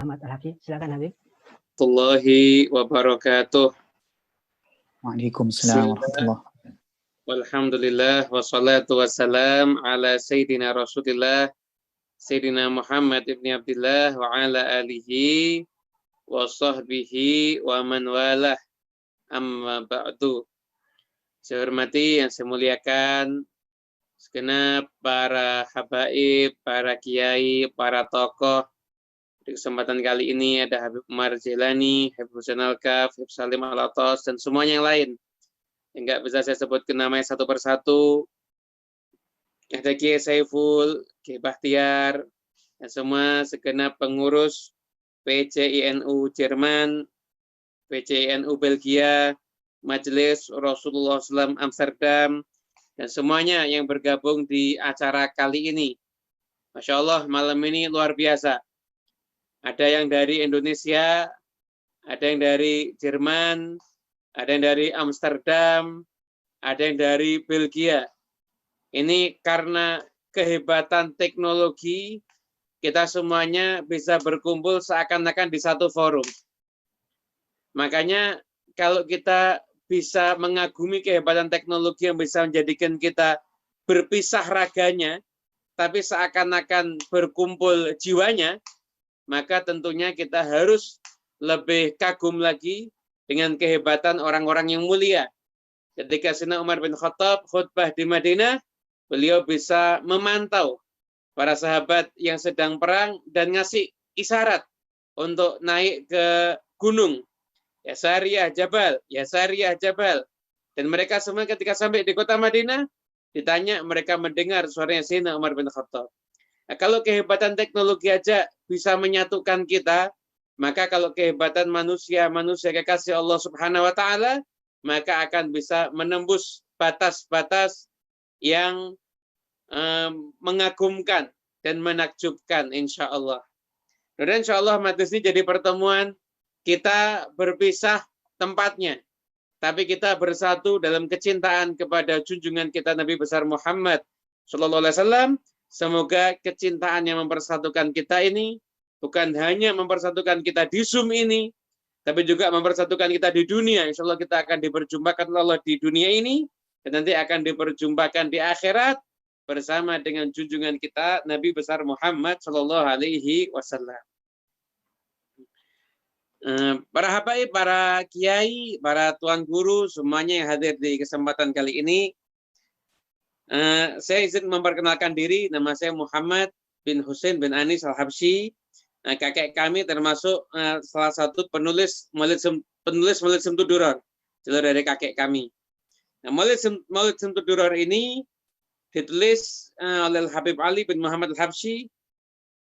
Muhammad Al-Habsyi. Silakan Habib. Warahmatullahi wabarakatuh. Waalaikumsalam warahmatullahi wabarakatuh. Walhamdulillah wassalatu wassalam ala sayyidina Rasulillah Sayyidina Muhammad ibni Abdillah wa ala alihi wa sahbihi wa man walah, amma ba'du. Saya hormati, yang saya muliakan segenap para habaib, para kiai, para tokoh. Di kesempatan kali ini ada Habib Umar Jailani, Habib Husain Al-Kaf, Habib Salim Al-Atas, dan semuanya yang lain. Yang nggak bisa saya sebutkan namanya satu persatu. Ada Kiai Saiful, Kiai Bahtiar, dan semua segenap pengurus PCINU Jerman, PCINU Belgia, Majelis Rasulullah SAW Amsterdam, dan semuanya yang bergabung di acara kali ini. Masya Allah, malam ini luar biasa. Ada yang dari Indonesia, ada yang dari Jerman, ada yang dari Amsterdam, ada yang dari Belgia. Ini karena kehebatan teknologi, kita semuanya bisa berkumpul seakan-akan di satu forum. Makanya kalau kita bisa mengagumi kehebatan teknologi yang bisa menjadikan kita berpisah raganya, tapi seakan-akan berkumpul jiwanya, maka tentunya kita harus lebih kagum lagi dengan kehebatan orang-orang yang mulia. Ketika Sayyidina Umar bin Khattab khutbah di Madinah, beliau bisa memantau para sahabat yang sedang perang dan ngasih isyarat untuk naik ke gunung. Ya Sariyah Jabal, ya Sariyah Jabal. Dan mereka semua ketika sampai di kota Madinah, ditanya, mereka mendengar suaranya Sayyidina Umar bin Khattab. Nah, kalau kehebatan teknologi aja bisa menyatukan kita, maka kalau kehebatan manusia kekasih Allah Subhanahu wa Ta'ala, maka akan bisa menembus batas-batas yang mengagumkan dan menakjubkan, insya Allah. Dan insya Allah majelis ini jadi pertemuan kita berpisah tempatnya, tapi kita bersatu dalam kecintaan kepada junjungan kita Nabi besar Muhammad Sallallahu Alaihi Wasallam. Semoga kecintaan yang mempersatukan kita ini bukan hanya mempersatukan kita di Zoom ini, tapi juga mempersatukan kita di dunia. Insya Allah kita akan diperjumpakan Allah di dunia ini, dan nanti akan diperjumpakan di akhirat bersama dengan junjungan kita Nabi besar Muhammad Sallallahu Alaihi Wasallam. Para habaib, para kiai, para tuan guru, semuanya yang hadir di kesempatan kali ini, saya izin memperkenalkan diri. Nama saya Muhammad bin Husain bin Anis Al-Habsyi. Kakek kami termasuk salah satu penulis Maulid Syamsul Duror, jalur dari kakek kami. Nah, Maulid Syamsul Duror ini ditulis oleh Habib Ali bin Muhammad Al-Habsyi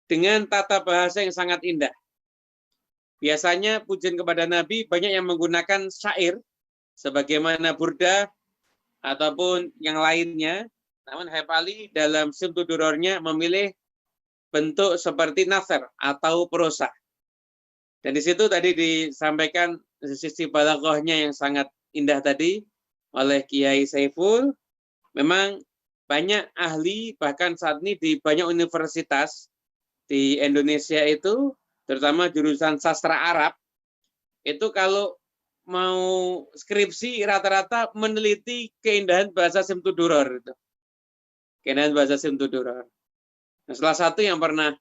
dengan tata bahasa yang sangat indah. Biasanya pujian kepada Nabi banyak yang menggunakan syair, sebagaimana burda ataupun yang lainnya. Namun Habib Ali dalam Syamsul Durornya memilih bentuk seperti nasr atau prosa. Dan di situ tadi disampaikan sisi balaghahnya yang sangat indah tadi oleh Kiai Saiful. Memang banyak ahli, bahkan saat ini di banyak universitas di Indonesia itu, terutama jurusan sastra Arab, itu kalau mau skripsi rata-rata meneliti keindahan bahasa Syamsul Duror itu. Keindahan bahasa Syamsul Duror. Nah, salah satu yang pernah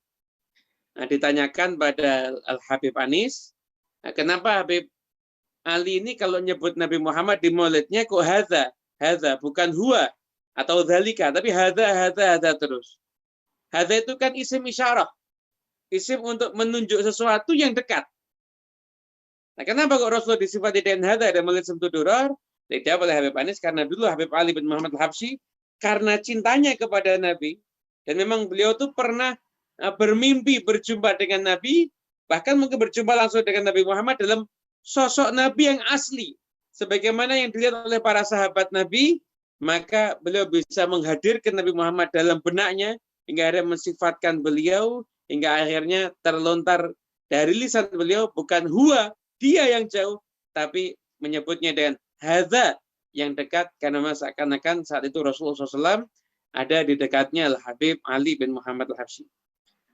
ditanyakan pada Al-Habib Anis, kenapa Habib Ali ini kalau nyebut Nabi Muhammad di maulidnya kok hadza, bukan huwa atau dzalika, tapi hadza terus. Hadza itu kan isim isyarah, isim untuk menunjuk sesuatu yang dekat. Nah, kenapa kok Rasulullah disifati dengan hadza dan maulid Syamsul Duror? Dijawab oleh Habib Anis, karena dulu Habib Ali bin Muhammad Al-Habsyi karena cintanya kepada Nabi, dan memang beliau tuh pernah bermimpi berjumpa dengan Nabi, bahkan mungkin berjumpa langsung dengan Nabi Muhammad dalam sosok Nabi yang asli, sebagaimana yang dilihat oleh para sahabat Nabi, maka beliau bisa menghadirkan Nabi Muhammad dalam benaknya, hingga akhirnya mensifatkan beliau, hingga akhirnya terlontar dari lisan beliau, bukan huwa, dia yang jauh, tapi menyebutnya dengan hadza, yang dekat, karena seakan-akan saat itu Rasulullah SAW ada di dekatnya Al-Habib Ali bin Muhammad Al-Habsyi.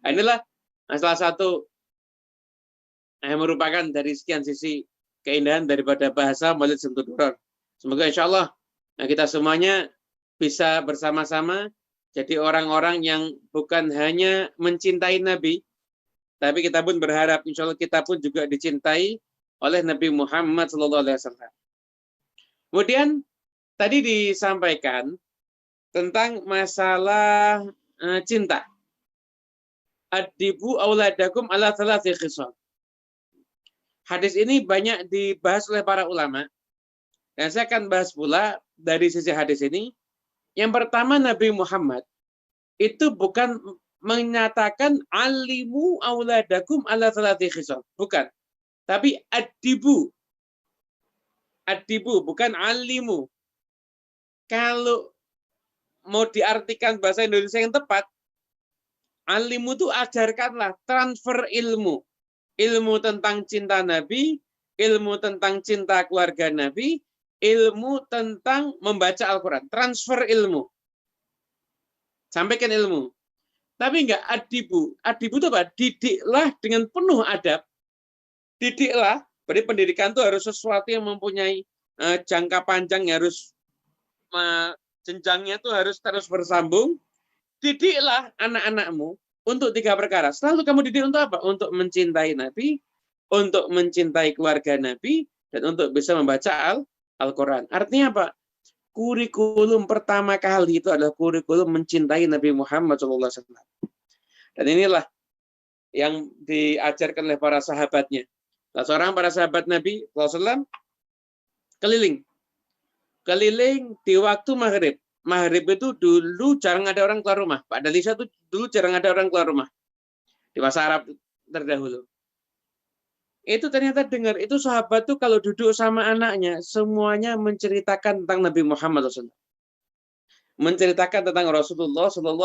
Inilah salah satu merupakan dari sekian sisi keindahan daripada bahasa Maulid Syamsul Duror. Semoga insya Allah kita semuanya bisa bersama-sama jadi orang-orang yang bukan hanya mencintai Nabi, tapi kita pun berharap insya Allah kita pun juga dicintai oleh Nabi Muhammad SAW. Kemudian tadi disampaikan tentang masalah cinta. Adibu auladakum ala thalathi khisal. Hadis ini banyak dibahas oleh para ulama. Dan saya akan bahas pula dari sisi hadis ini. Yang pertama, Nabi Muhammad itu bukan menyatakan alimu auladakum ala thalathi khisal. Bukan. Tapi adibu. Adibu, bukan alimu. Kalau mau diartikan bahasa Indonesia yang tepat, alimu itu ajarkanlah, transfer ilmu. Ilmu tentang cinta Nabi, ilmu tentang cinta keluarga Nabi, ilmu tentang membaca Al-Quran. Transfer ilmu. Sampaikan ilmu. Tapi enggak adibu. Adibu itu apa? Didiklah dengan penuh adab. Didiklah. Berarti pendidikan itu harus sesuatu yang mempunyai jangka panjang, harus jenjangnya itu harus terus bersambung. Didiklah anak-anakmu untuk 3 perkara. Selalu kamu didik untuk apa? Untuk mencintai Nabi, untuk mencintai keluarga Nabi, dan untuk bisa membaca Al-Quran. Artinya apa? Kurikulum pertama kali itu adalah kurikulum mencintai Nabi Muhammad SAW. Dan inilah yang diajarkan oleh para sahabatnya. Nah, seorang para sahabat Nabi SAW keliling di waktu maghrib. Maghrib itu dulu jarang ada orang keluar rumah. Pak Dalisa itu dulu jarang ada orang keluar rumah. Di masa Arab terdahulu. Itu ternyata dengar, itu sahabat tuh kalau duduk sama anaknya, semuanya menceritakan tentang Nabi Muhammad SAW. Menceritakan tentang Rasulullah SAW.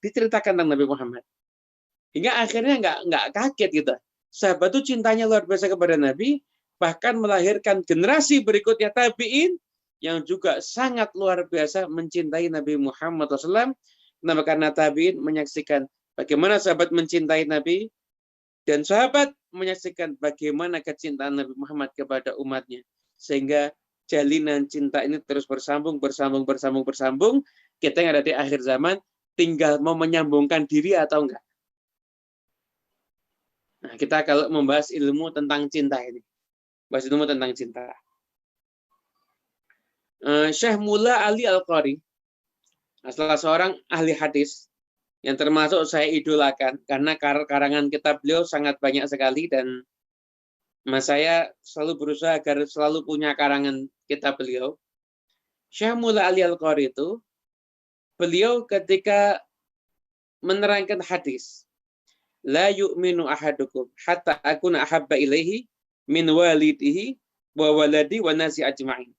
Diceritakan tentang Nabi Muhammad. Hingga akhirnya nggak kaget gitu. Sahabat tuh cintanya luar biasa kepada Nabi, bahkan melahirkan generasi berikutnya tabi'in, yang juga sangat luar biasa mencintai Nabi Muhammad SAW. Kenapa? Karena tabi'in menyaksikan bagaimana sahabat mencintai Nabi, dan sahabat menyaksikan bagaimana kecintaan Nabi Muhammad kepada umatnya. Sehingga jalinan cinta ini terus bersambung. Kita yang ada di akhir zaman tinggal mau menyambungkan diri atau enggak. Nah, kita kalau membahas ilmu tentang cinta ini. Bahas ilmu tentang cinta. Syekh Mullah Ali Al-Qari, salah seorang ahli hadis yang termasuk saya idolakan karena karangan kitab beliau sangat banyak sekali, dan saya selalu berusaha agar selalu punya karangan kitab beliau. Syekh Mullah Ali Al-Qari itu, beliau ketika menerangkan hadis, la yu'minu ahadukum hatta akuna ahabba ilaihi min walidihi wa waladi wa nasi ajma'in.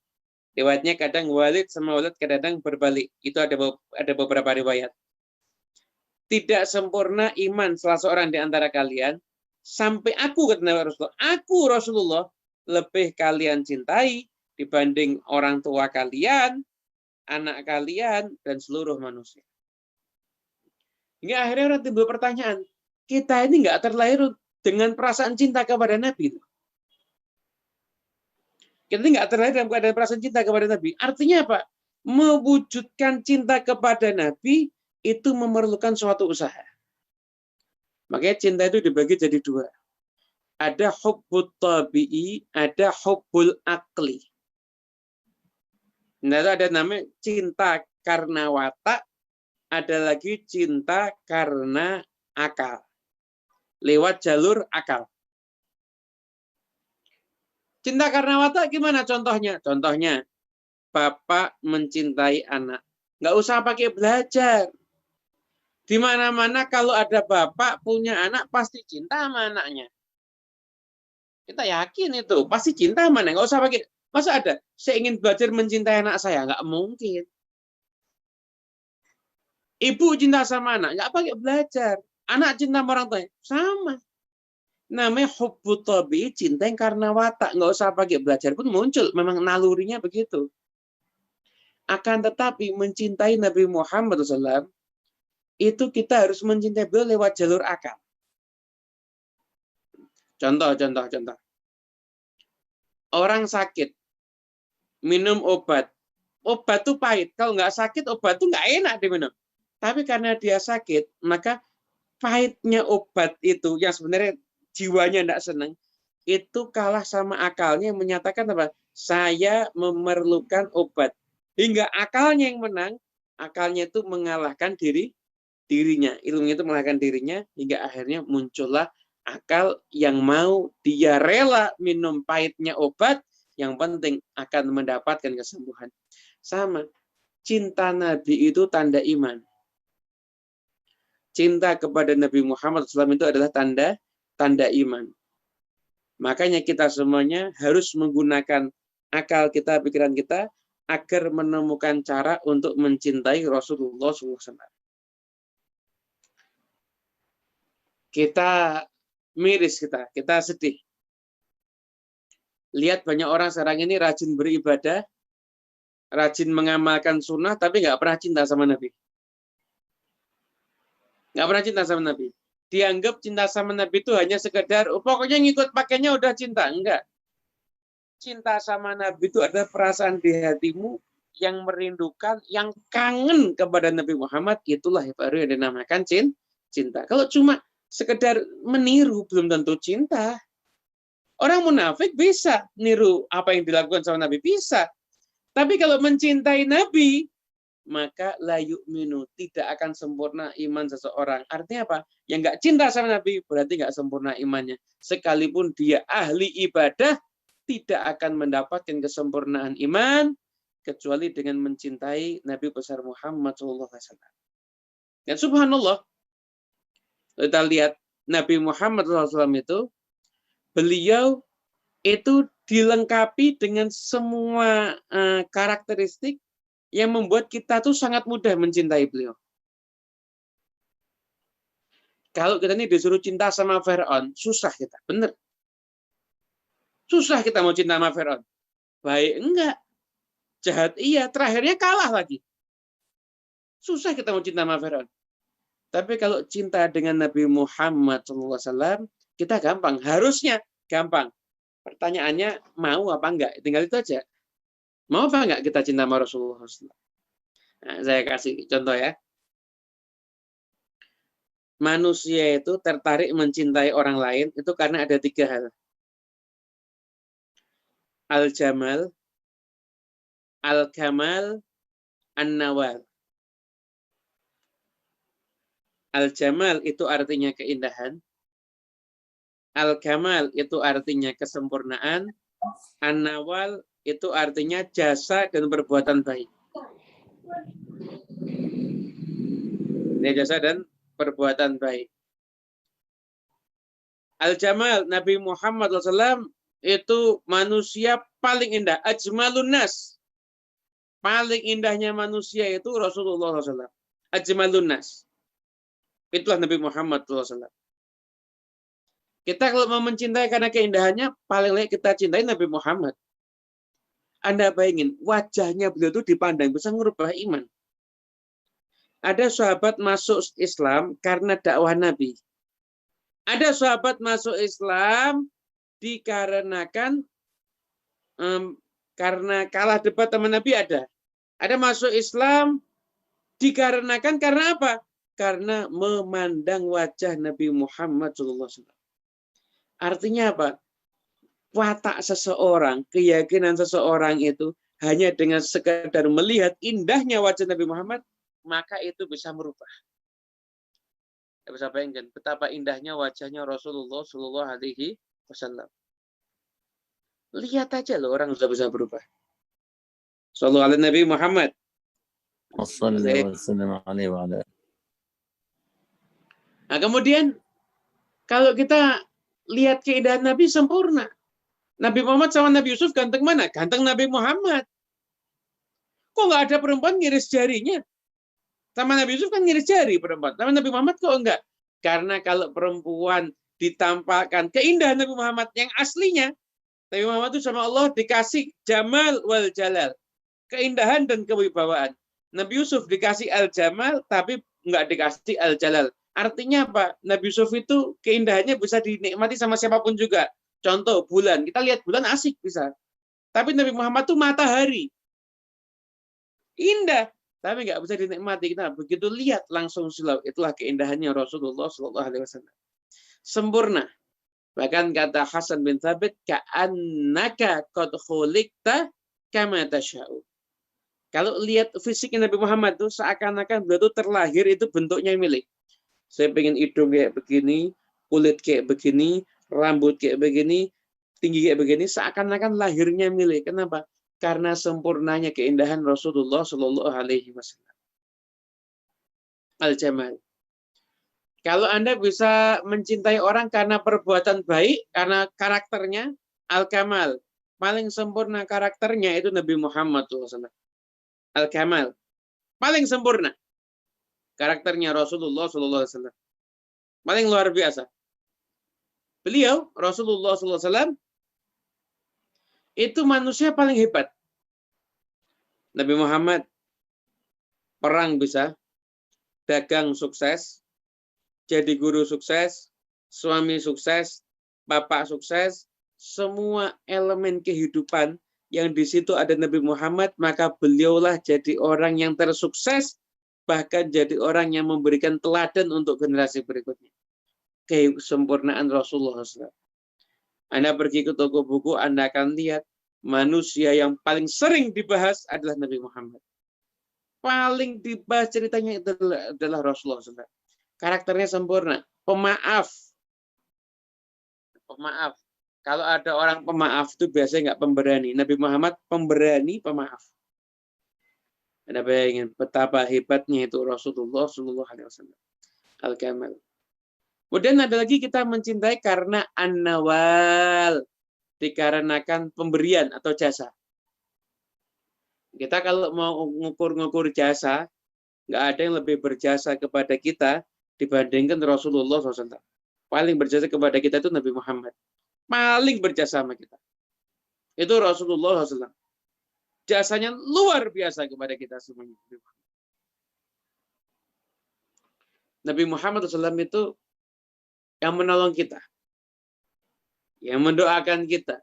Riwayatnya kadang walid sama walad, kadang berbalik. Itu ada beberapa riwayat. Tidak sempurna iman salah seorang di antara kalian sampai aku, kata Nabi Rasulullah, aku Rasulullah lebih kalian cintai dibanding orang tua kalian, anak kalian, dan seluruh manusia. Hingga akhirnya orang timbul pertanyaan, kita ini nggak terlahir dengan perasaan cinta kepada Nabi. Kita nggak terlahir dalam keadaan perasaan cinta kepada Nabi. Artinya apa? Mewujudkan cinta kepada Nabi itu memerlukan suatu usaha. Makanya cinta itu dibagi jadi 2. Ada hubbut tabi'i, ada hubbul akli. Nah, ada namanya cinta karena watak, ada lagi cinta karena akal. Lewat jalur akal. Cinta karena watak gimana contohnya? Contohnya, bapak mencintai anak. Nggak usah pakai belajar. Di mana-mana kalau ada bapak punya anak, pasti cinta sama anaknya. Kita yakin itu, pasti cinta sama anaknya. Nggak usah pakai, masa ada, saya ingin belajar mencintai anak saya? Nggak mungkin. Ibu cinta sama anak, nggak pakai belajar. Anak cinta sama orang tua, sama. Namanya hubbut tabi'i, cinta yang karena watak, nggak usah pakai belajar pun muncul, memang nalurinya begitu. Akan tetapi mencintai Nabi Muhammad SAW itu kita harus mencintai beliau lewat jalur akal. Contoh. Orang sakit, minum obat. Obat itu pahit. Kalau nggak sakit, obat itu nggak enak diminum. Tapi karena dia sakit, maka pahitnya obat itu, yang sebenarnya jiwanya tidak senang, itu kalah sama akalnya, menyatakan apa? Saya memerlukan obat. Hingga akalnya yang menang, akalnya itu mengalahkan dirinya. Ilmunya itu mengalahkan dirinya, hingga akhirnya muncullah akal yang mau dia rela minum pahitnya obat, yang penting akan mendapatkan kesembuhan. Sama, cinta Nabi itu tanda iman. Cinta kepada Nabi Muhammad SAW itu adalah tanda iman. Makanya kita semuanya harus menggunakan akal kita, pikiran kita, agar menemukan cara untuk mencintai Rasulullah SAW. Kita miris, kita sedih. Lihat banyak orang sekarang ini rajin beribadah, rajin mengamalkan sunnah, tapi nggak pernah cinta sama Nabi. Nggak pernah cinta sama Nabi. Dianggap cinta sama Nabi itu hanya sekedar, pokoknya ngikut pakainya udah cinta. Enggak. Cinta sama Nabi itu ada perasaan di hatimu yang merindukan, yang kangen kepada Nabi Muhammad. Itulah baru yang dinamakan cinta. Kalau cuma sekedar meniru, belum tentu cinta. Orang munafik bisa niru apa yang dilakukan sama Nabi, bisa. Tapi kalau mencintai Nabi, maka la yu'minu, tidak akan sempurna iman seseorang. Artinya apa? Yang nggak cinta sama Nabi berarti nggak sempurna imannya. Sekalipun dia ahli ibadah, tidak akan mendapatkan kesempurnaan iman kecuali dengan mencintai Nabi besar Muhammad SAW. Dan subhanallah, kita lihat Nabi Muhammad SAW itu, beliau itu dilengkapi dengan semua karakteristik yang membuat kita tuh sangat mudah mencintai beliau. Kalau kita ini disuruh cinta sama Fir'aun, susah kita, bener. Susah kita mau cinta sama Fir'aun. Baik enggak, jahat iya, terakhirnya kalah lagi. Susah kita mau cinta sama Fir'aun. Tapi kalau cinta dengan Nabi Muhammad SAW, kita gampang, harusnya gampang. Pertanyaannya mau apa enggak, tinggal itu aja. Mau apa enggak kita cinta sama Rasulullah SAW? Nah, saya kasih contoh ya. Manusia itu tertarik mencintai orang lain itu karena ada 3 hal. Al-Jamal, Al-Kamal, An-Nawal. Al-Jamal itu artinya keindahan. Al-Kamal itu artinya kesempurnaan. An-Nawal itu artinya jasa dan perbuatan baik. Ini jasa dan perbuatan baik. Al-Jamal, Nabi Muhammad SAW itu manusia paling indah. Ajmalun nas. Paling indahnya manusia itu Rasulullah SAW. Ajmalun nas. Itulah Nabi Muhammad SAW. Kita kalau mau mencintai karena keindahannya, paling layak kita cintai Nabi Muhammad. Anda bayangin, wajahnya beliau itu dipandang bisa merubah iman. Ada sahabat masuk Islam karena dakwah Nabi. Ada sahabat masuk Islam dikarenakan karena kalah debat sama Nabi ada. Ada masuk Islam dikarenakan karena apa? Karena memandang wajah Nabi Muhammad SAW. Artinya apa? Watak seseorang, keyakinan seseorang itu hanya dengan sekadar melihat indahnya wajah Nabi Muhammad, maka itu bisa merubah. Kita bisa bayangkan betapa indahnya wajahnya Rasulullah Shallallahu Alaihi Wasallam. Lihat aja loh orang sudah bisa berubah. Sallallahu alaihi Nabi Muhammad. Nah, kemudian kalau kita lihat keindahan Nabi sempurna. Nabi Muhammad sama Nabi Yusuf ganteng mana? Ganteng Nabi Muhammad. Kok nggak ada perempuan ngiris jarinya? Sama Nabi Yusuf kan ngiris jari perempuan. Sama Nabi Muhammad kok enggak? Karena kalau perempuan ditampakkan keindahan Nabi Muhammad yang aslinya, Nabi Muhammad itu sama Allah dikasih jamal wal jalal. Keindahan dan kewibawaan. Nabi Yusuf dikasih al-jamal tapi enggak dikasih al-jalal. Artinya apa? Nabi Yusuf itu keindahannya bisa dinikmati sama siapapun juga. Contoh bulan, kita lihat bulan asik bisa. Tapi Nabi Muhammad itu matahari. Indah, tapi nggak bisa dinikmati. Kita begitu lihat langsung silau. Itulah keindahannya Rasulullah Shallallahu Alaihi Wasallam. Sempurna. Bahkan kata Hasan bin Thabit, ka'annaka qad khuliqta kama tasya'u. Kalau lihat fisiknya Nabi Muhammad itu seakan-akan beliau itu terlahir itu bentuknya milik. Saya pengen hidung kayak begini, kulit kayak begini, rambut kayak begini, tinggi kayak begini, seakan-akan lahirnya milik. Kenapa? Karena sempurnanya keindahan Rasulullah Shallallahu Alaihi Wasallam. Al-Jamal. Kalau Anda bisa mencintai orang karena perbuatan baik, karena karakternya, Al-Kamal. Paling sempurna karakternya itu Nabi Muhammad SAW. Al-Kamal. Paling sempurna karakternya Rasulullah SAW. Paling luar biasa. Beliau, Rasulullah SAW, itu manusia paling hebat. Nabi Muhammad, perang bisa, dagang sukses, jadi guru sukses, suami sukses, bapak sukses, semua elemen kehidupan yang di situ ada Nabi Muhammad, maka beliaulah jadi orang yang tersukses, bahkan jadi orang yang memberikan teladan untuk generasi berikutnya. Kesempurnaan Rasulullah SAW. Anda pergi ke toko buku, Anda akan lihat manusia yang paling sering dibahas adalah Nabi Muhammad. Paling dibahas ceritanya adalah Rasulullah SAW. Karakternya sempurna, pemaaf. Pemaaf. Kalau ada orang pemaaf itu biasanya nggak pemberani. Nabi Muhammad pemberani, pemaaf. Anda bayangin betapa hebatnya itu Rasulullah SAW. Al-Kamal. Kemudian ada lagi kita mencintai karena an-nawal, dikarenakan pemberian atau jasa. Kita kalau mau ngukur-ngukur jasa, nggak ada yang lebih berjasa kepada kita dibandingkan Rasulullah SAW. Paling berjasa kepada kita itu Nabi Muhammad. Paling berjasa sama kita. Itu Rasulullah SAW. Jasanya luar biasa kepada kita semuanya. Nabi Muhammad SAW itu yang menolong kita, yang mendoakan kita,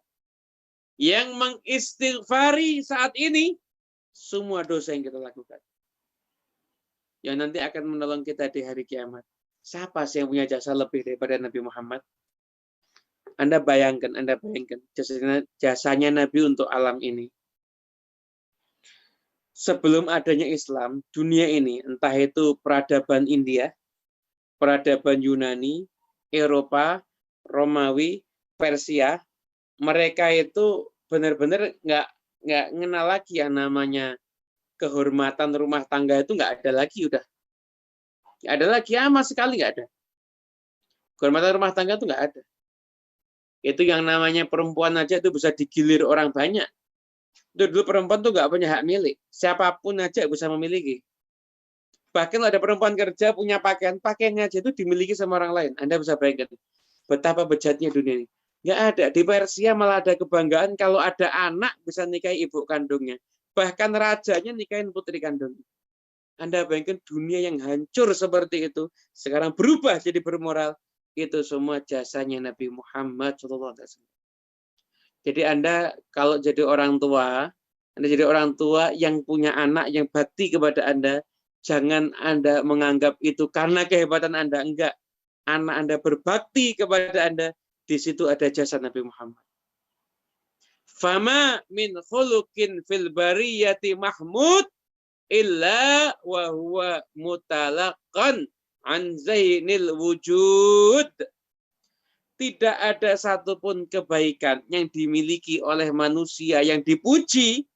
yang mengistighfari saat ini semua dosa yang kita lakukan, yang nanti akan menolong kita di hari kiamat. Siapa sih yang punya jasa lebih daripada Nabi Muhammad? Anda bayangkan jasanya Nabi untuk alam ini. Sebelum adanya Islam, dunia ini, entah itu peradaban India, peradaban Yunani, Eropa, Romawi, Persia, mereka itu benar-benar nggak kenal lagi yang namanya kehormatan rumah tangga itu nggak ada lagi udah. Nggak ada lagi, sama sekali nggak ada. Kehormatan rumah tangga itu nggak ada. Itu yang namanya perempuan aja itu bisa digilir orang banyak. Dulu perempuan tuh nggak punya hak milik. Siapapun aja bisa memiliki. Bahkan ada perempuan kerja punya pakaiannya aja itu dimiliki sama orang lain. Anda bisa bayangkan betapa bejatnya dunia ini. Nggak ada. Di Persia malah ada kebanggaan kalau ada anak bisa nikahi ibu kandungnya. Bahkan rajanya nikahin putri kandungnya. Anda bayangkan dunia yang hancur seperti itu sekarang berubah jadi bermoral. Itu semua jasanya Nabi Muhammad SAW. Jadi Anda kalau jadi orang tua, Anda jadi orang tua yang punya anak yang bakti kepada Anda, jangan Anda menganggap itu karena kehebatan Anda. Enggak. Anak Anda berbakti kepada Anda, di situ ada jasa Nabi Muhammad. Fama min khuluqin fil bariyati mahmud illa wa huwa mutalaqan an zainil wujud. Tidak ada satupun kebaikan yang dimiliki oleh manusia yang dipuji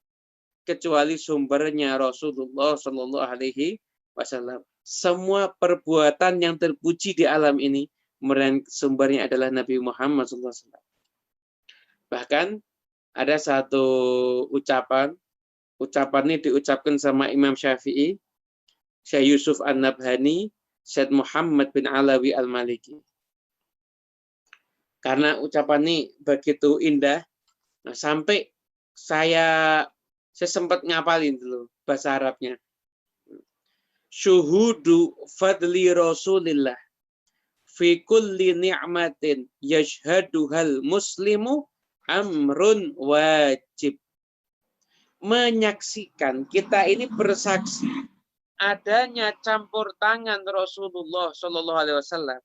kecuali sumbernya Rasulullah Shallallahu Alaihi Wasallam. Semua perbuatan yang terpuji di alam ini sumbernya adalah Nabi Muhammad SAW. Bahkan ada satu ucapan ini diucapkan sama Imam Syafi'i, Syekh Yusuf An-Nabhani, Syekh Muhammad bin Alawi Al-Maliki. Karena ucapan ini begitu indah, nah, sampai saya sempat ngapalin dulu bahasa Arabnya. Syuhudu fadli Rasulillah fi kulli ni'matin yashhaduhal muslimu amrun wajib. Menyaksikan, kita ini bersaksi adanya campur tangan Rasulullah Shallallahu Alaihi Wasallam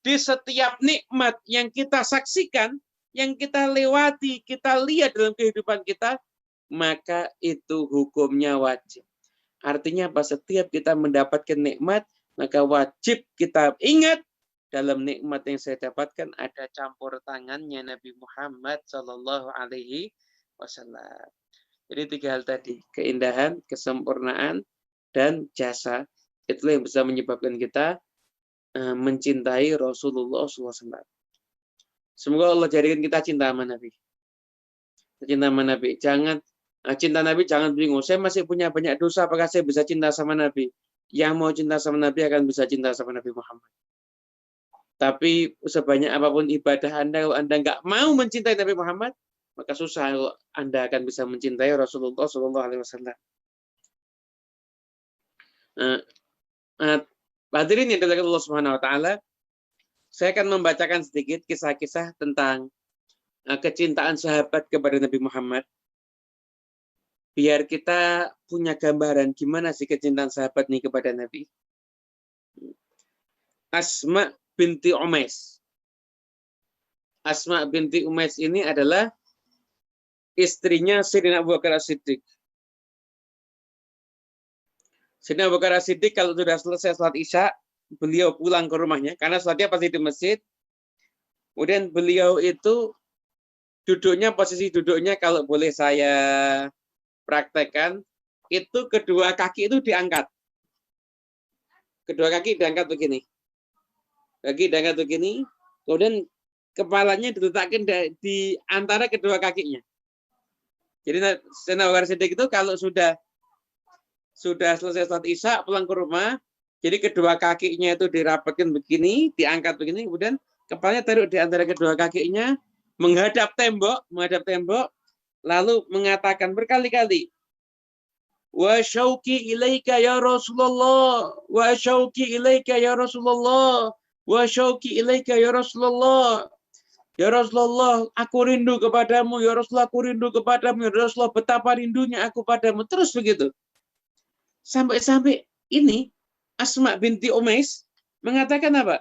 di setiap nikmat yang kita saksikan, yang kita lewati, kita lihat dalam kehidupan kita, maka itu hukumnya wajib. Artinya apa? Setiap kita mendapatkan nikmat, maka wajib kita ingat dalam nikmat yang saya dapatkan ada campur tangannya Nabi Muhammad Shallallahu Alaihi Wasallam. Jadi 3 hal tadi, keindahan, kesempurnaan, dan jasa. Itulah yang bisa menyebabkan kita mencintai Rasulullah SAW. Semoga Allah jadikan kita cinta sama Nabi. Cinta sama Nabi. Cinta Nabi jangan bingung. Saya masih punya banyak dosa, apakah saya bisa cinta sama Nabi? Yang mau cinta sama Nabi akan bisa cinta sama Nabi Muhammad. Tapi sebanyak apapun ibadah Anda, kalau Anda nggak mau mencintai Nabi Muhammad, maka susah kalau Anda akan bisa mencintai Rasulullah SAW. Hadirin yang dimuliakan Allah Subhanahu Wa Taala, saya akan membacakan sedikit kisah-kisah tentang kecintaan sahabat kepada Nabi Muhammad, biar kita punya gambaran gimana sih kecintaan sahabat nih kepada Nabi. Asma binti Umais. Asma binti Umais ini adalah istrinya Sayyidina Abu Bakar As-Siddiq. Sayyidina Abu Bakar As-Siddiq kalau sudah selesai sholat Isya, beliau pulang ke rumahnya, karena sholatnya pasti di masjid. Kemudian beliau itu posisi duduknya kalau boleh saya praktekkan, itu kedua kaki itu diangkat. Kedua kaki diangkat begini. Kaki diangkat begini, kemudian kepalanya diletakkan di antara kedua kakinya. Jadi Sayyidina Abu Bakar Siddiq itu kalau sudah selesai sholat Isya pulang ke rumah, jadi kedua kakinya itu dirapatkan begini, diangkat begini, kemudian kepalanya taruh di antara kedua kakinya, menghadap tembok, lalu mengatakan berkali-kali, wa syauqi ilaika ya Rasulullah, wa syauqi ilaika ya Rasulullah, wa syauqi ilaika ya Rasulullah. Ya Rasulullah, aku rindu kepadamu. Ya Rasulullah, aku rindu kepadamu. Ya Rasulullah, betapa rindunya aku padamu. Terus begitu. Sampai-sampai ini, Asma binti Umais mengatakan apa?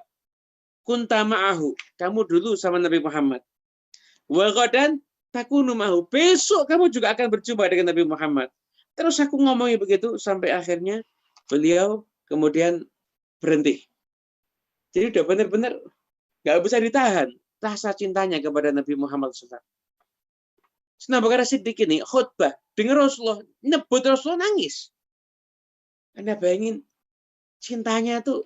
Kunta ma'ahu. Kamu dulu sama Nabi Muhammad. Wa ghadan takunu ma'ahu. Besok kamu juga akan berjumpa dengan Nabi Muhammad. Terus aku ngomongin begitu, sampai akhirnya beliau kemudian berhenti. Jadi udah benar-benar nggak bisa ditahan rasa cintanya kepada Nabi Muhammad SAW. Sayyidina Abu Bakar Siddiq ini khutbah, dengar Rasulullah, nyebut Rasulullah, nangis. Anda bayangin, cintanya tuh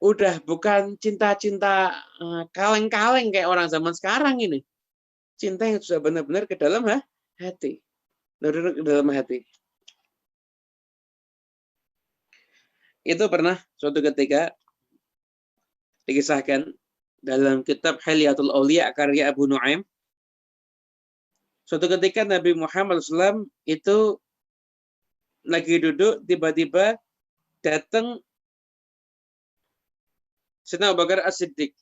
udah bukan cinta-cinta kaleng-kaleng kayak orang zaman sekarang ini. Cinta yang sudah benar-benar ke dalam hati. Benar-benar ke dalam hati. Itu pernah suatu ketika dikisahkan dalam kitab Hilyatul Auliya karya Abu Nuaim. Suatu ketika Nabi Muhammad SAW itu lagi duduk, tiba-tiba datang Sayyidina Abu Bakar As-Siddiq.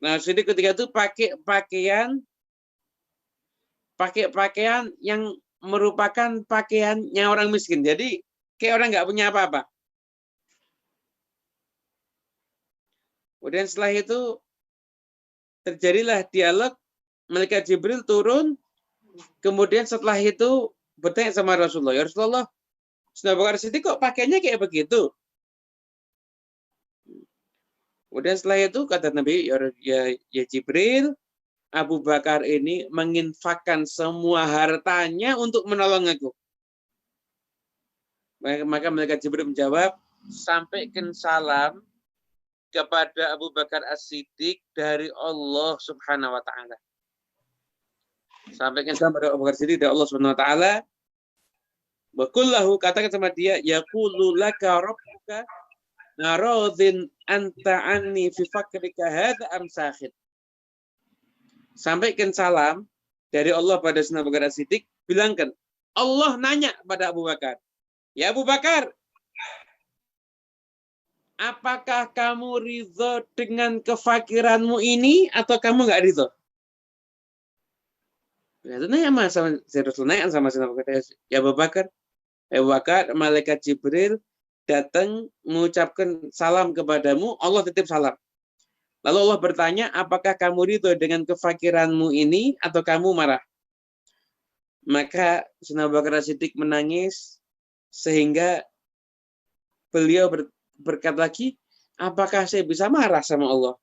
Nah, Siddiq ketika itu pakai pakaian yang merupakan pakaiannya orang miskin. Jadi kayak orang nggak punya apa-apa. Kemudian setelah itu terjadilah dialog, malaikat Jibril turun, kemudian setelah itu bertanya sama Rasulullah, ya Rasulullah, Sayyidina Abu Bakar Siddiq kok pakainya kayak begitu? Kemudian setelah itu kata Nabi, ya Jibril, Abu Bakar ini menginfakkan semua hartanya untuk menolong aku. Maka malaikat Jibril menjawab, sampaikan salam kepada Abu Bakar As-Siddiq dari Allah Subhanahu wa taala. Sampaikan salam kepada Abu Bakar As-Siddiq dari Allah Subhanahu wa taala. Wa kullahu, katakan sama dia, yaqulu laka rabbuka naradhin anta anni fi fakrika hadza am sakhit. Sampaikan salam dari Allah pada Sayyidina Abu Bakar As-Siddiq, bilangkan Allah nanya pada Abu Bakar, ya Abu Bakar, apakah kamu ridho dengan kefakiranmu ini atau kamu nggak ridho? Ya, itu nanya sama Rasul, nanya sama ya Abu Bakar, malaikat Jibril datang mengucapkan salam kepadamu, Allah titip salam. Lalu Allah bertanya, apakah kamu ridho dengan kefakiranmu ini atau kamu marah? Maka Sayyidina Abu Bakar Siddiq menangis sehingga beliau berkata lagi, apakah saya bisa marah sama Allah?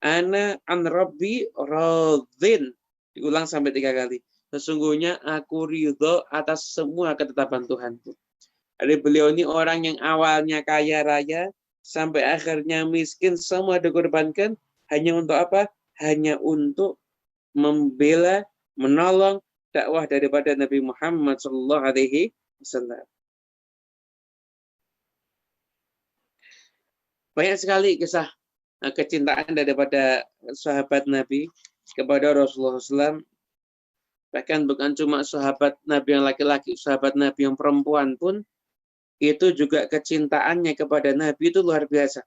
Ana an Rabbi radhin. Diulang sampai 3 kali. Sesungguhnya aku ridho atas semua ketetapan Tuhanku. Jadi beliau ini orang yang awalnya kaya raya, sampai akhirnya miskin, semua dikorbankan. Hanya untuk apa? Hanya untuk membela, menolong dakwah daripada Nabi Muhammad SAW. Banyak sekali kisah kecintaan daripada sahabat Nabi kepada Rasulullah SAW. Bahkan bukan cuma sahabat Nabi yang laki-laki, sahabat Nabi yang perempuan pun itu juga kecintaannya kepada Nabi itu luar biasa.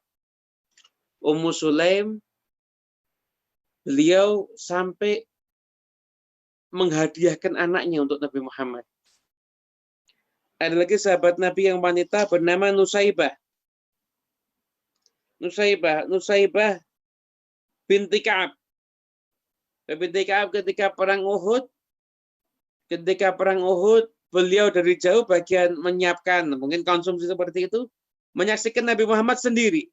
Ummu Sulaim, beliau sampai menghadiahkan anaknya untuk Nabi Muhammad. Ada lagi sahabat Nabi yang wanita bernama Nusaibah. Nusaibah binti Ka'ab. Binti Ka'ab ketika perang Uhud, beliau dari jauh bagian menyiapkan, mungkin konsumsi seperti itu, menyaksikan Nabi Muhammad sendiri.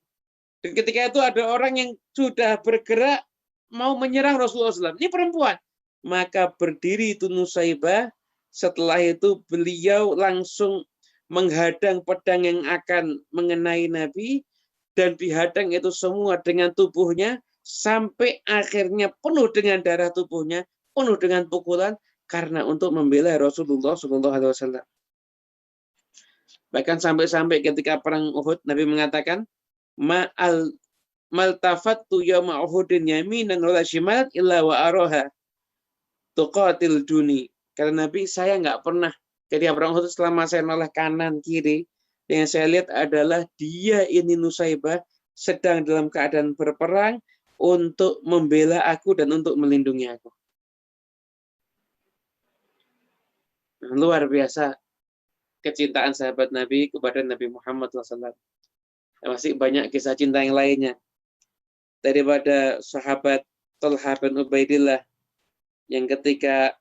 Dan ketika itu ada orang yang sudah bergerak mau menyerang Rasulullah SAW. Ini perempuan. Maka berdiri itu Nusaibah. Setelah itu beliau langsung menghadang pedang yang akan mengenai Nabi. Dan dihadang itu semua dengan tubuhnya. Sampai akhirnya penuh dengan darah tubuhnya. Penuh dengan pukulan. Karena untuk membela Rasulullah SAW. Bahkan sampai-sampai ketika perang Uhud, Nabi mengatakan, maltafattu yawma Uhudin yaminan wala shimal illa wa araha tuqatil duni. Karena Nabi, saya nggak pernah ketika perang Uhud selama saya noleh kanan kiri, yang saya lihat adalah dia ini Nusaibah sedang dalam keadaan berperang untuk membela aku dan untuk melindungi aku. Luar biasa kecintaan sahabat Nabi kepada Nabi Muhammad SAW. Masih banyak kisah cinta yang lainnya. Daripada sahabat Talha bin Ubaidillah yang ketika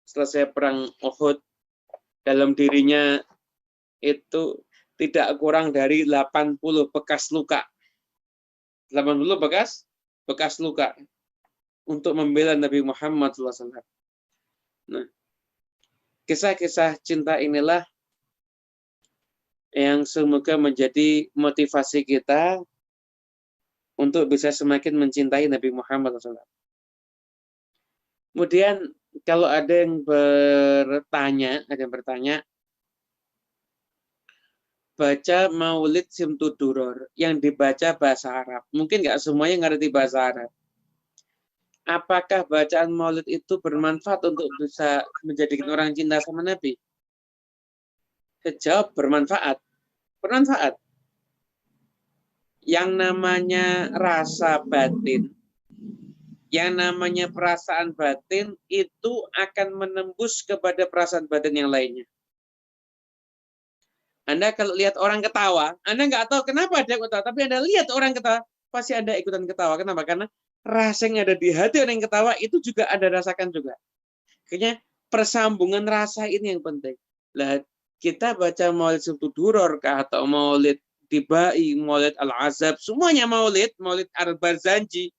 selesai perang Uhud, dalam dirinya itu tidak kurang dari 80 bekas luka. 80 bekas luka untuk membela Nabi Muhammad SAW. Nah, kisah-kisah cinta inilah yang semoga menjadi motivasi kita untuk bisa semakin mencintai Nabi Muhammad SAW. Kemudian kalau ada yang bertanya, baca Maulid Simtuduror yang dibaca bahasa Arab. Mungkin nggak semuanya ngerti bahasa Arab. Apakah bacaan Maulid itu bermanfaat untuk bisa menjadikan orang cinta sama Nabi? Jawab bermanfaat. Bermanfaat. Yang namanya rasa batin, yang namanya perasaan batin itu akan menembus kepada perasaan batin yang lainnya. Anda kalau lihat orang ketawa, Anda nggak tahu kenapa dia ketawa, tapi Anda lihat orang ketawa, pasti Anda ikutan ketawa. Kenapa? Karena rasa yang ada di hati orang yang ketawa itu juga Anda rasakan juga. Kayaknya persambungan rasa ini yang penting. Lah, kita baca Maulid Simtuduror atau Maulid Dibai, Maulid Al-Azab, semuanya Maulid Al-Barzanji,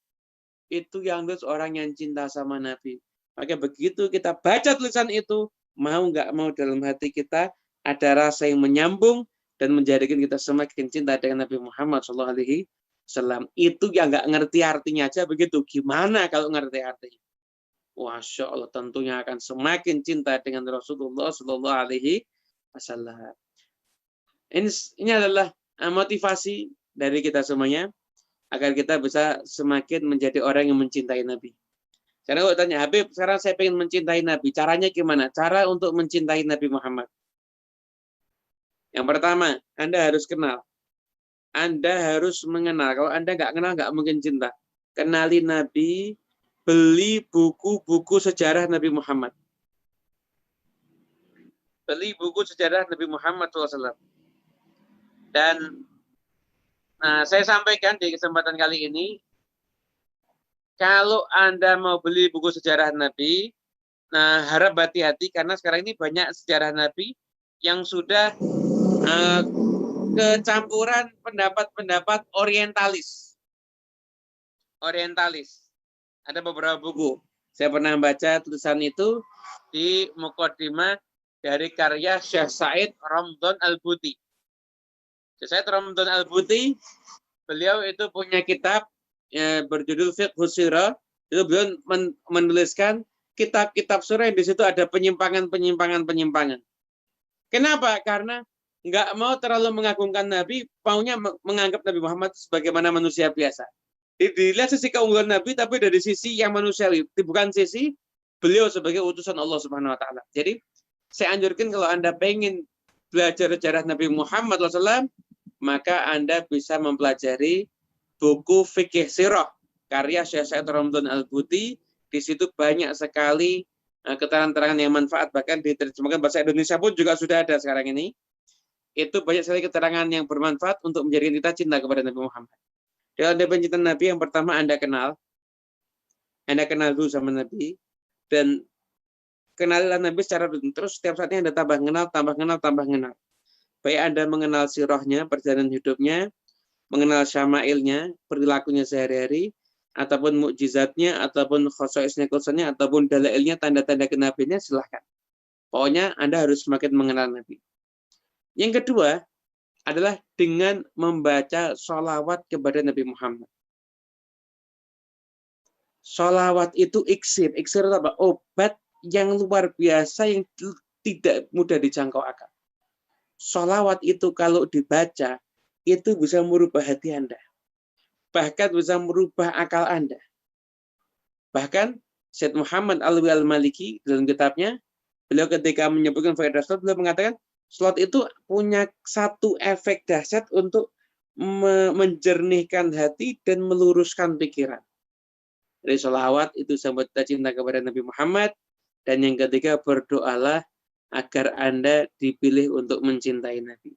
itu yang nulis orang yang cinta sama Nabi. Maka begitu kita baca tulisan itu, mau nggak mau dalam hati kita ada rasa yang menyambung dan menjadikan kita semakin cinta dengan Nabi Muhammad SAW. Itu yang nggak ngerti artinya aja begitu. Gimana kalau ngerti artinya? Masya Allah, tentunya akan semakin cinta dengan Rasulullah SAW. Ini adalah motivasi dari kita semuanya agar kita bisa semakin menjadi orang yang mencintai Nabi. Karena kalau tanya, Habib, sekarang saya ingin mencintai Nabi. Caranya gimana? Cara untuk mencintai Nabi Muhammad. Yang pertama, Anda harus kenal. Anda harus mengenal. Kalau Anda nggak kenal, nggak mungkin cinta. Kenali Nabi, beli buku-buku sejarah Nabi Muhammad. Beli buku sejarah Nabi Muhammad SAW. Dan saya sampaikan di kesempatan kali ini, kalau Anda mau beli buku sejarah Nabi, harap hati-hati karena sekarang ini banyak sejarah Nabi yang sudah kecampuran pendapat-pendapat orientalis. Orientalis. Ada beberapa buku. Saya pernah baca tulisan itu di Muqaddimah dari karya Syekh Said Ramdhan Al-Buti. Syekh Said Ramdhan Al-Buti, beliau itu punya kitab berjudul Fiqhus Sirah. Itu beliau menuliskan kitab-kitab surah yang di situ ada penyimpangan. Kenapa? Karena nggak mau terlalu mengagungkan Nabi, maunya menganggap Nabi Muhammad sebagaimana manusia biasa. Dilihat sisi keunggulan Nabi, tapi dari sisi yang manusiawi, bukan sisi beliau sebagai utusan Allah Subhanahu Wa Taala. Jadi saya anjurkan kalau Anda pengen belajar sejarah Nabi Muhammad SAW, maka Anda bisa mempelajari buku Fikih Sirah karya Syekh Said Ramdhan Al-Buti. Di situ banyak sekali keterangan-keterangan yang manfaat, bahkan diterjemahkan bahasa Indonesia pun juga sudah ada sekarang ini. Itu banyak sekali keterangan yang bermanfaat untuk menjadikan kita cinta kepada Nabi Muhammad. Kalau Anda pencinta Nabi, yang pertama Anda kenal dulu sama Nabi, dan kenalilah Nabi secara rutin. Terus setiap saatnya Anda tambah kenal. Baik Anda mengenal sirahnya, perjalanan hidupnya, mengenal syama'ilnya, perilakunya sehari-hari, ataupun mukjizatnya, ataupun khosoisnya, ataupun dalailnya, tanda-tanda kenabiannya, silahkan. Pokoknya Anda harus semakin mengenal Nabi. Yang kedua adalah dengan membaca sholawat kepada Nabi Muhammad. Sholawat itu iksir itu apa? Obat yang luar biasa yang tidak mudah dijangkau akal. Sholawat itu kalau dibaca, itu bisa merubah hati Anda. Bahkan bisa merubah akal Anda. Bahkan Syed Muhammad Alwi Al-Maliki dalam kitabnya, beliau ketika menyebutkan faedah salat, beliau mengatakan, salat itu punya satu efek dahsyat untuk menjernihkan hati dan meluruskan pikiran. Dari sholawat itu sampai cinta kepada Nabi Muhammad. Dan yang ketiga, berdoalah agar Anda dipilih untuk mencintai Nabi.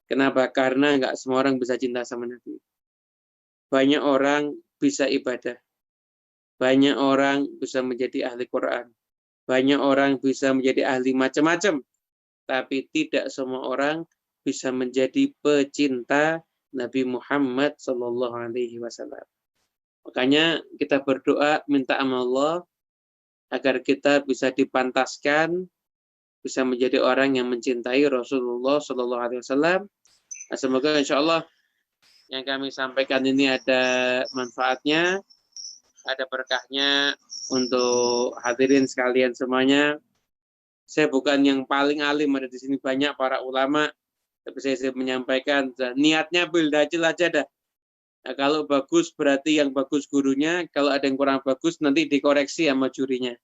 Kenapa? Karena nggak semua orang bisa cinta sama Nabi. Banyak orang bisa ibadah. Banyak orang bisa menjadi ahli Quran. Banyak orang bisa menjadi ahli macam-macam. Tapi tidak semua orang bisa menjadi pecinta Nabi Muhammad Sallallahu Alaihi Wasallam. Makanya kita berdoa minta sama Allah agar kita bisa dipantaskan, bisa menjadi orang yang mencintai Rasulullah Sallallahu Alaihi Wasallam. Nah, semoga insya Allah yang kami sampaikan ini ada manfaatnya, ada berkahnya untuk hadirin sekalian semuanya. Saya bukan yang paling alim, ada di sini banyak para ulama, tapi saya menyampaikan niatnya bildajil aja dah. Nah, kalau bagus berarti yang bagus gurunya, kalau ada yang kurang bagus nanti dikoreksi sama jurinya.